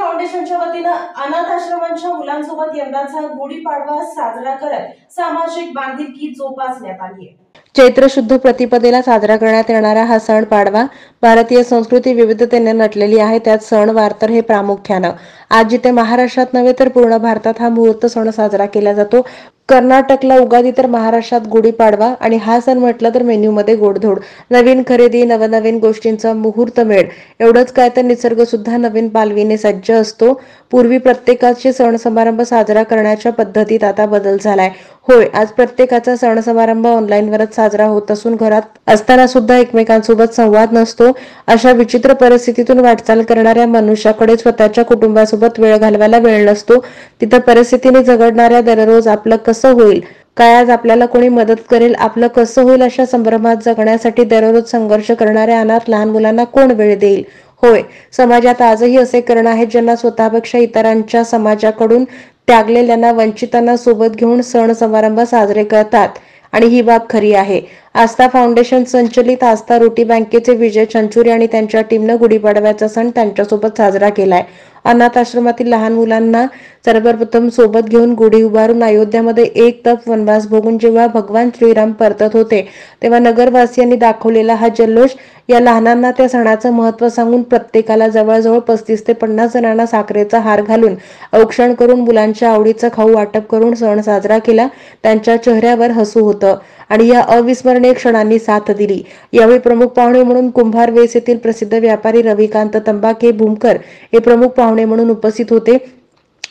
फाउंडेशनच्या वतीनं अनाथ आश्रमांच्या मुलांसोबत यंदाचा गुढीपाडवा साजरा करत सामाजिक बांधिलकी जोपासण्यात आली आहे। चैत्र शुद्ध प्रतिपदेला साजरा करण्यात येणारा हा सण पाडवा भारतीय संस्कृती विविधतेने नटलेली आहे। त्यात सणवार तर हे प्रामुख्यानं आज जिथे महाराष्ट्रात नव्हे तर पूर्ण भारतात हा मुहूर्त सण साजरा केला जातो। कर्नाटकला उगादी तर महाराष्ट्रात गुढीपाडवा आणि हा सण म्हटलं तर मेन्यूमध्ये गोडधोड, नवीन खरेदी, नवनवीन गोष्टींचा मुहूर्त मेळ, एवढंच काय तर निसर्ग सुद्धा नवीन पालवीने सज्ज असतो। पूर्वी प्रत्येकाचे सण समारंभ साजरा करण्याच्या पद्धतीत आता बदल झालाय। होय, आज प्रत्येकाचा सण समारंभ ऑनलाईनवरच साजरा होत असून घरात असताना सुद्धा एकमेकांसोबत संवाद नसतो। अशा विचित्र परिस्थितीतून वाटचाल करणाऱ्या मनुष्याकडे स्वतःच्या कुटुंबासोबत वेळ घालवायला वेळ नसतो। तिथं परिस्थितीने झगडणाऱ्या दररोज आपलं कसं होईल, काय आज आपल्याला कोणी मदत करेल, आपलं कसं होईल अशा संभ्रमात जगण्यासाठी दररोज संघर्ष करणाऱ्या अनाथ लहान मुलांना कोण वेळ देईल। होय, समाजात आजही असे कर्ण आहेत ज्यांना स्वतःपेक्षा इतरांच्या समाजाकडून त्यागलेल्यांना, वंचितांना सोबत घेऊन सण समारंभ साजरे करतात आणि ही बाब खरी आहे। आस्था फाउंडेशन संचलित आस्था रोटी बँकेचे विजय चंचुरे आणि त्यांच्या टीमनं गुढीपाडव्याचा सण त्यांच्यासोबत साजरा केलाय। अनाथ आश्रमातील लहान मुलांना सर्वप्रथम सोबत घेऊन गुढी उभारून अयोध्यामध्ये एक तप वनवास भोगून जेव्हा भगवान श्रीराम परतत होते तेव्हा नगरवासियांनी दाखवलेला हा जल्लोष, या लहानांना त्या सणाचं महत्त्व सांगून प्रत्येकाला जवळजवळ 35 ते 50 जणांना साखरेचा हार घालून औक्षण करून मुलांच्या आवडीचं खाऊ वाटप करून सण साजरा केला। त्यांच्या चेहऱ्यावर हसू होतं आणि या अविस्मरणीय क्षणांनी साथ दिली। यावेळी प्रमुख पाहुणे म्हणून कुंभार वेस येथील प्रसिद्ध व्यापारी रविकांत तंबाके भूमकर हे प्रमुख पाहुणे म्हणून उपस्थित होते।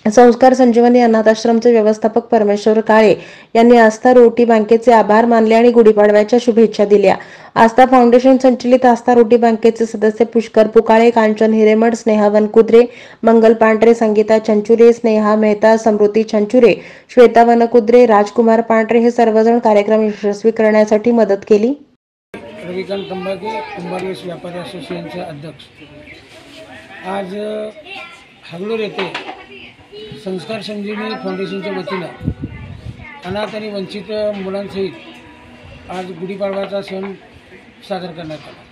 संस्कार संजीवनी अनाथ आश्रमचे व्यवस्थापक परमेश्वर काळे यांनी आस्था रोटी बँकेचे आभार मानले आणि गुढीपाडव्याच्या शुभेच्छा दिल्या। आस्था फाउंडेशन संचलित आस्था रोटी बँकेचे सदस्य पुष्कर पुकाळे, कांचन हिरेमठ, स्नेहा वनकुद्रे, मंगल पांढरे, संगीता चंचुरे, स्नेहा मेहता, समृती चंचुरे, श्वेता वनकुद्रे, राजकुमार पांढरे हे सर्वजण कार्यक्रम यशस्वी करण्यासाठी मदत केली। रविकांत तंबाके, कुंभार वेस व्यापारी असोसिएशनचे अध्यक्ष, आज हागलोर येथे संस्कार संजीवनी फाउंडेशनच्या वतीनं अनाथ आणि वंचित मुलांसहित आज गुढीपाडव्याचा सण साजरा करण्यात आला।